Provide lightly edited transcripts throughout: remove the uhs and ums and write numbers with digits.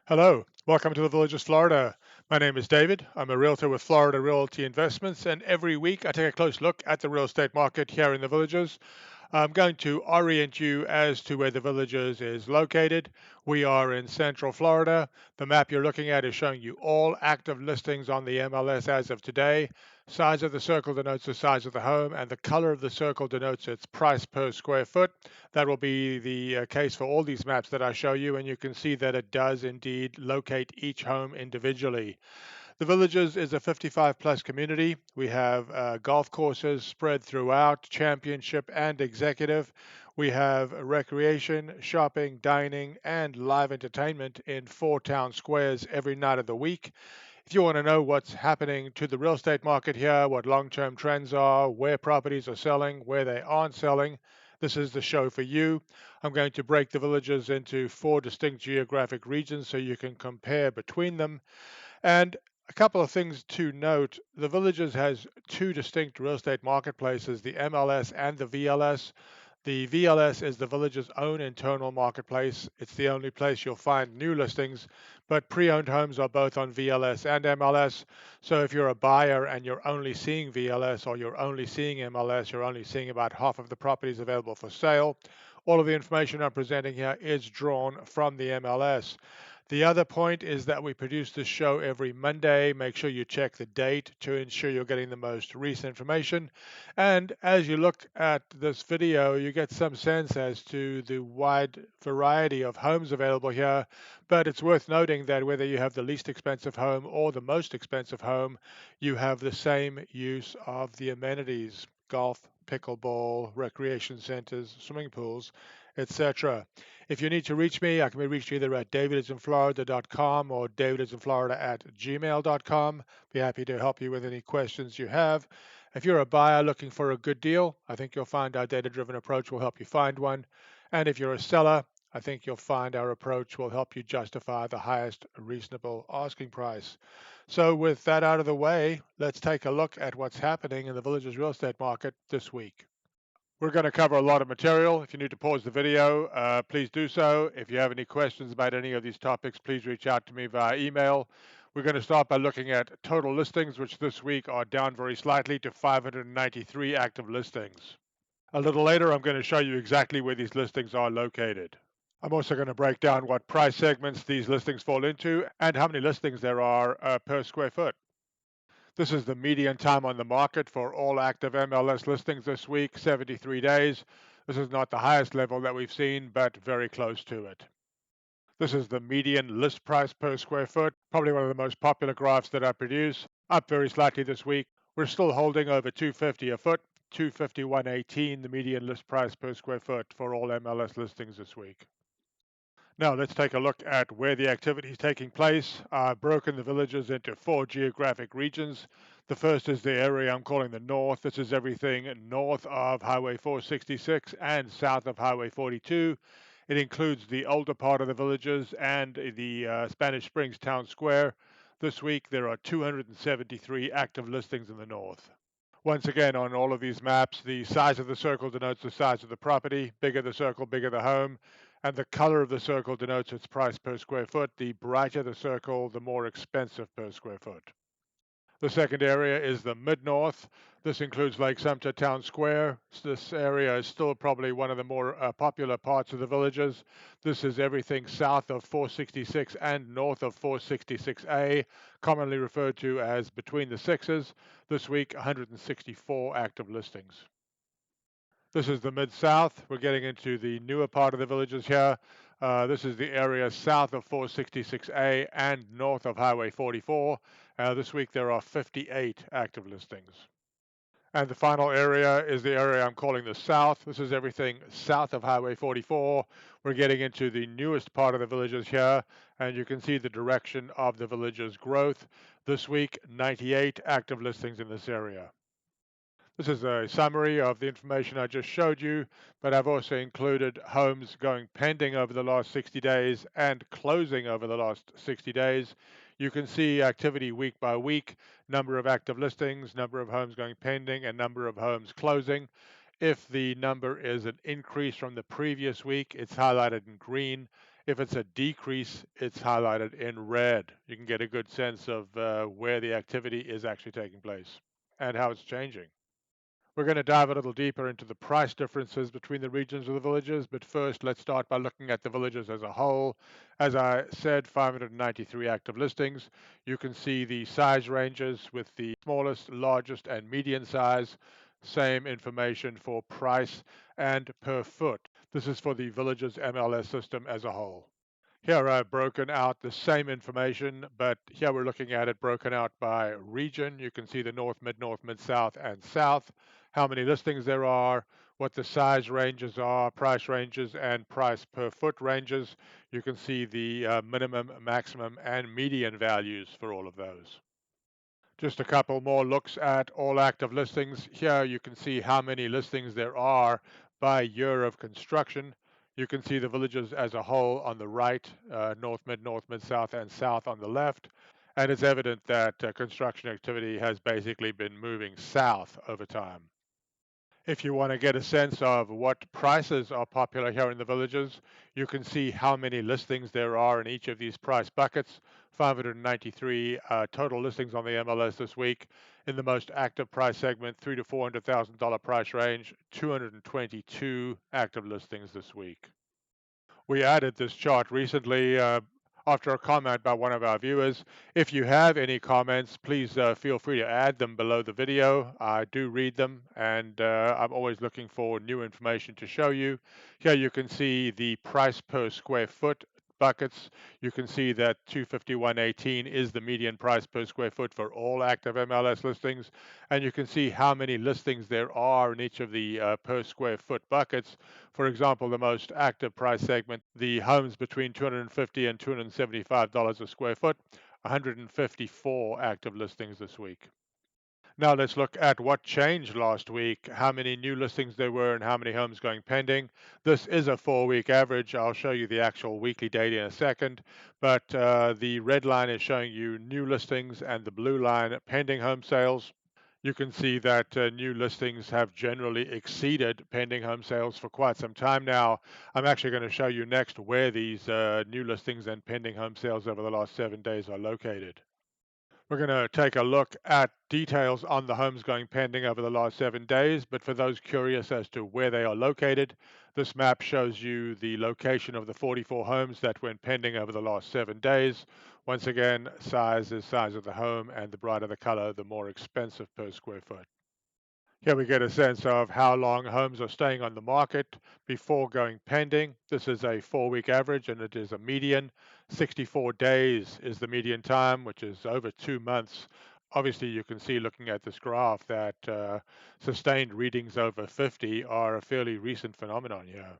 Hello, welcome to the Villages, Florida. My name is David. I'm a realtor with Florida Realty Investments, and every week I take a close look at the real estate market here in the Villages. I'm going to orient you as to where the Villages is located. We are in Central Florida. The map you're looking at is showing you all active listings on the MLS as of today. Size of the circle denotes the size of the home, and the color of the circle denotes its price per square foot. That will be the case for all these maps that I show you, and you can see that it does indeed locate each home individually. The Villages is a 55 plus community. We have golf courses spread throughout, championship and executive. We have recreation, shopping, dining, and live entertainment in 4 town squares every night of the week. If you want to know what's happening to the real estate market here, what long term trends are, where properties are selling, where they aren't selling, this is the show for you. I'm going to break the Villages into 4 distinct geographic regions so you can compare between them. And a couple of things to note, the Villages has 2 distinct real estate marketplaces, the MLS and the VLS. The VLS is the Village's own internal marketplace. It's the only place you'll find new listings, but pre-owned homes are both on VLS and MLS. So if you're a buyer and you're only seeing VLS or you're only seeing MLS, you're only seeing about half of the properties available for sale. All of the information I'm presenting here is drawn from the MLS. The other point is that we produce this show every Monday. Make sure you check the date to ensure you're getting the most recent information. And as you look at this video, you get some sense as to the wide variety of homes available here. But it's worth noting that whether you have the least expensive home or the most expensive home, you have the same use of the amenities: golf, pickleball, recreation centers, swimming pools, etc. If you need to reach me, I can be reached either at DavidisinFlorida.com or DavidisinFlorida@gmail.com. Be happy to help you with any questions you have. If you're a buyer looking for a good deal, I think you'll find our data-driven approach will help you find one. And if you're a seller, I think you'll find our approach will help you justify the highest reasonable asking price. So with that out of the way, let's take a look at what's happening in the Villages real estate market this week. We're going to cover a lot of material. If you need to pause the video, please do so. If you have any questions about any of these topics, please reach out to me via email. We're going to start by looking at total listings, which this week are down very slightly to 593 active listings. A little later, I'm going to show you exactly where these listings are located. I'm also going to break down what price segments these listings fall into and how many listings there are per square foot. This is the median time on the market for all active MLS listings this week, 73 days. This is not the highest level that we've seen, but very close to it. This is the median list price per square foot, probably one of the most popular graphs that I produce, up very slightly this week. We're still holding over 250 a foot, 251.18 the median list price per square foot for all MLS listings this week. Now let's take a look at where the activity is taking place. I've broken the Villages into 4 geographic regions. The first is the area I'm calling the North. This is everything north of Highway 466 and south of Highway 42. It includes the older part of the Villages and the Spanish Springs Town Square. This week there are 273 active listings in the North. Once again, on all of these maps, the size of the circle denotes the size of the property. Bigger the circle, bigger the home. And the color of the circle denotes its price per square foot. The brighter the circle, the more expensive per square foot. The second area is the Mid-North. This includes Lake Sumter Town Square. This area is still probably one of the more popular parts of the Villages. This is everything south of 466 and north of 466A, commonly referred to as between the sixes. This week, 164 active listings. This is the Mid-South. We're getting into the newer part of the Villages here. This is the area south of 466A and north of Highway 44. This week there are 58 active listings. And the final area is the area I'm calling the South. This is everything south of Highway 44. We're getting into the newest part of the Villages here, and you can see the direction of the Villages' growth. This week, 98 active listings in this area. This is a summary of the information I just showed you, but I've also included homes going pending over the last 60 days and closing over the last 60 days. You can see activity week by week, number of active listings, number of homes going pending, and number of homes closing. If the number is an increase from the previous week, it's highlighted in green. If it's a decrease, it's highlighted in red. You can get a good sense of where the activity is actually taking place and how it's changing. We're going to dive a little deeper into the price differences between the regions of the villages, but first let's start by looking at the villages as a whole. As I said, 593 active listings. You can see the size ranges with the smallest, largest, and median size. Same information for price and per foot. This is for the villages MLS system as a whole. Here I've broken out the same information, but here we're looking at it broken out by region. You can see the north, mid, south, and south, how many listings there are, what the size ranges are, price ranges, and price per foot ranges. You can see the minimum, maximum, and median values for all of those. Just a couple more looks at all active listings. Here you can see how many listings there are by year of construction. You can see the villages as a whole on the right, north, mid, south, and south on the left. And it's evident that construction activity has basically been moving south over time. If you want to get a sense of what prices are popular here in the villages, you can see how many listings there are in each of these price buckets. 593 total listings on the MLS this week. In the most active price segment, $300,000 to $400,000 price range, 222 active listings this week. We added this chart recently after a comment by one of our viewers. If you have any comments, please feel free to add them below the video. I do read them, and I'm always looking for new information to show you. Here you can see the price per square foot buckets. You can see that 251.18 is the median price per square foot for all active MLS listings, and you can see how many listings there are in each of the per square foot buckets. For example, the most active price segment, the homes between $250 and $275 a square foot, 154 active listings this week. Now let's look at what changed last week, how many new listings there were and how many homes going pending. This is a 4-week average. I'll show you the actual weekly data in a second, but the red line is showing you new listings and the blue line pending home sales. You can see that new listings have generally exceeded pending home sales for quite some time now. I'm actually going to show you next where these new listings and pending home sales over the last 7 days are located. We're going to take a look at details on the homes going pending over the last 7 days, but for those curious as to where they are located, this map shows you the location of the 44 homes that went pending over the last 7 days. Once again, size is size of the home, and the brighter the color, the more expensive per square foot. Here we get a sense of how long homes are staying on the market before going pending. This is a 4-week average and it is a median. 64 days is the median time, which is over 2 months. Obviously, you can see looking at this graph that sustained readings over 50 are a fairly recent phenomenon here.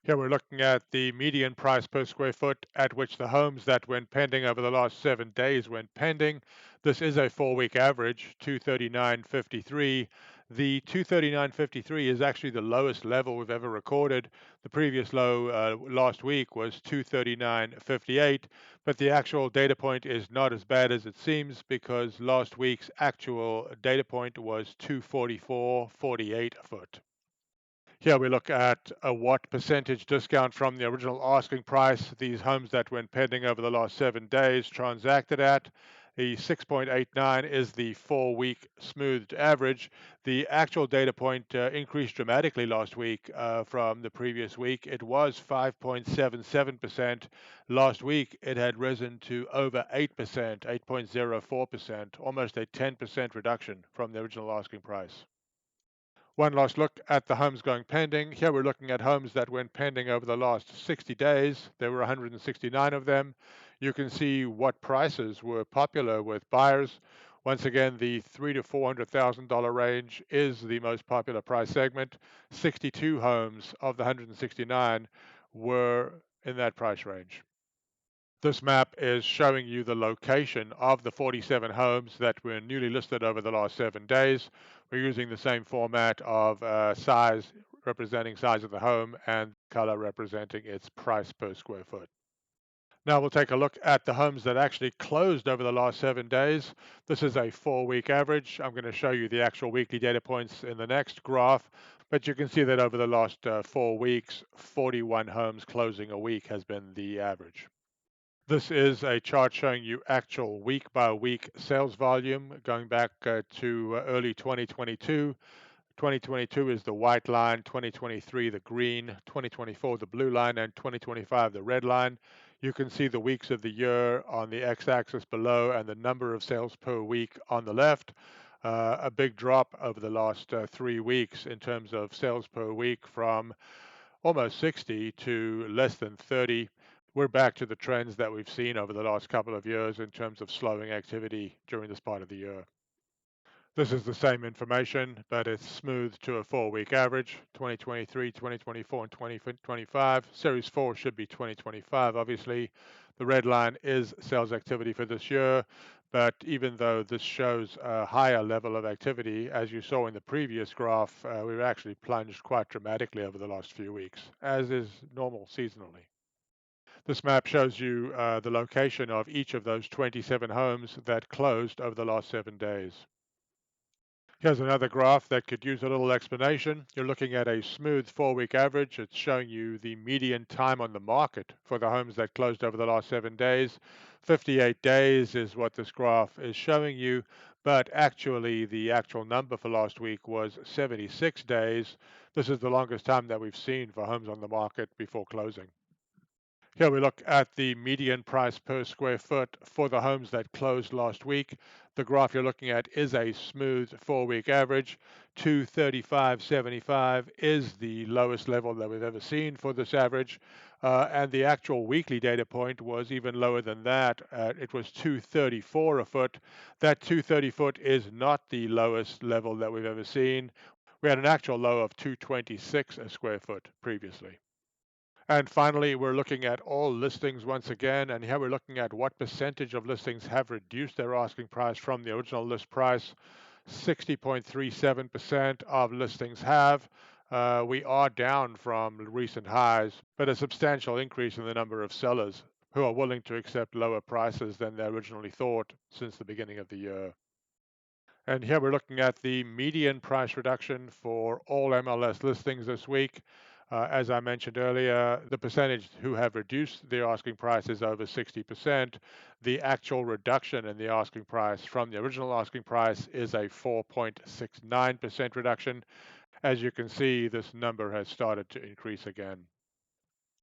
Here we're looking at the median price per square foot at which the homes that went pending over the last 7 days went pending. This is a 4-week average, 239.53. The 239.53 is actually the lowest level we've ever recorded. The previous low last week was 239.58, but the actual data point is not as bad as it seems because last week's actual data point was 244.48 a foot. Here we look at what percentage discount from the original asking price these homes that went pending over the last 7 days transacted at. The 6.89 is the 4-week smoothed average. The actual data point increased dramatically last week from the previous week. It was 5.77%. Last week, it had risen to over 8%, 8.04%, almost a 10% reduction from the original asking price. One last look at the homes going pending. Here we're looking at homes that went pending over the last 60 days. There were 169 of them. You can see what prices were popular with buyers. Once again, the $300,000 to $400,000 range is the most popular price segment. 62 homes of the 169 were in that price range. This map is showing you the location of the 47 homes that were newly listed over the last 7 days. We're using the same format of size representing size of the home and color representing its price per square foot. Now we'll take a look at the homes that actually closed over the last 7 days. This is a 4-week average. I'm going to show you the actual weekly data points in the next graph. But you can see that over the last 4 weeks, 41 homes closing a week has been the average. This is a chart showing you actual week by week sales volume going back to early 2022. 2022 is the white line, 2023 the green, 2024 the blue line, and 2025 the red line. You can see the weeks of the year on the x-axis below and the number of sales per week on the left. A big drop over the last 3 weeks in terms of sales per week from almost 60 to less than 30. We're back to the trends that we've seen over the last couple of years in terms of slowing activity during this part of the year. This is the same information, but it's smoothed to a 4 week average 2023, 2024, and 2025. Series 4 should be 2025, obviously. The red line is sales activity for this year, but even though this shows a higher level of activity, as you saw in the previous graph, we've actually plunged quite dramatically over the last few weeks, as is normal seasonally. This map shows you the location of each of those 27 homes that closed over the last 7 days. Here's another graph that could use a little explanation. You're looking at a smooth 4 week average. It's showing you the median time on the market for the homes that closed over the last 7 days. 58 days is what this graph is showing you, but actually the actual number for last week was 76 days. This is the longest time that we've seen for homes on the market before closing. Here we look at the median price per square foot for the homes that closed last week. The graph you're looking at is a smooth 4 week average. 235.75 is the lowest level that we've ever seen for this average. And the actual weekly data point was even lower than that. It was 234 a foot. That 230 foot is not the lowest level that we've ever seen. We had an actual low of 226 a square foot previously. And finally, we're looking at all listings once again, and here we're looking at what percentage of listings have reduced their asking price from the original list price. 60.37% of listings have. We are down from recent highs, but a substantial increase in the number of sellers who are willing to accept lower prices than they originally thought since the beginning of the year. And here we're looking at the median price reduction for all MLS listings this week. As I mentioned earlier, the percentage who have reduced their asking price is over 60%. The actual reduction in the asking price from the original asking price is a 4.69% reduction. As you can see, this number has started to increase again.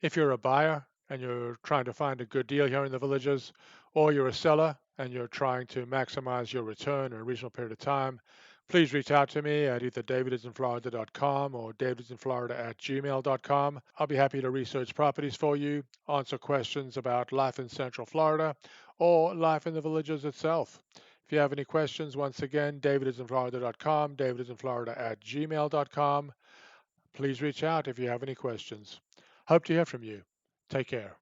If you're a buyer and you're trying to find a good deal here in the villages, or you're a seller and you're trying to maximize your return in a reasonable period of time, please reach out to me at either DavidisinFlorida.com or DavidisinFlorida@gmail.com. I'll be happy to research properties for you, answer questions about life in Central Florida or life in the villages itself. If you have any questions, once again, DavidisinFlorida.com, DavidisinFlorida@gmail.com. Please reach out if you have any questions. Hope to hear from you. Take care.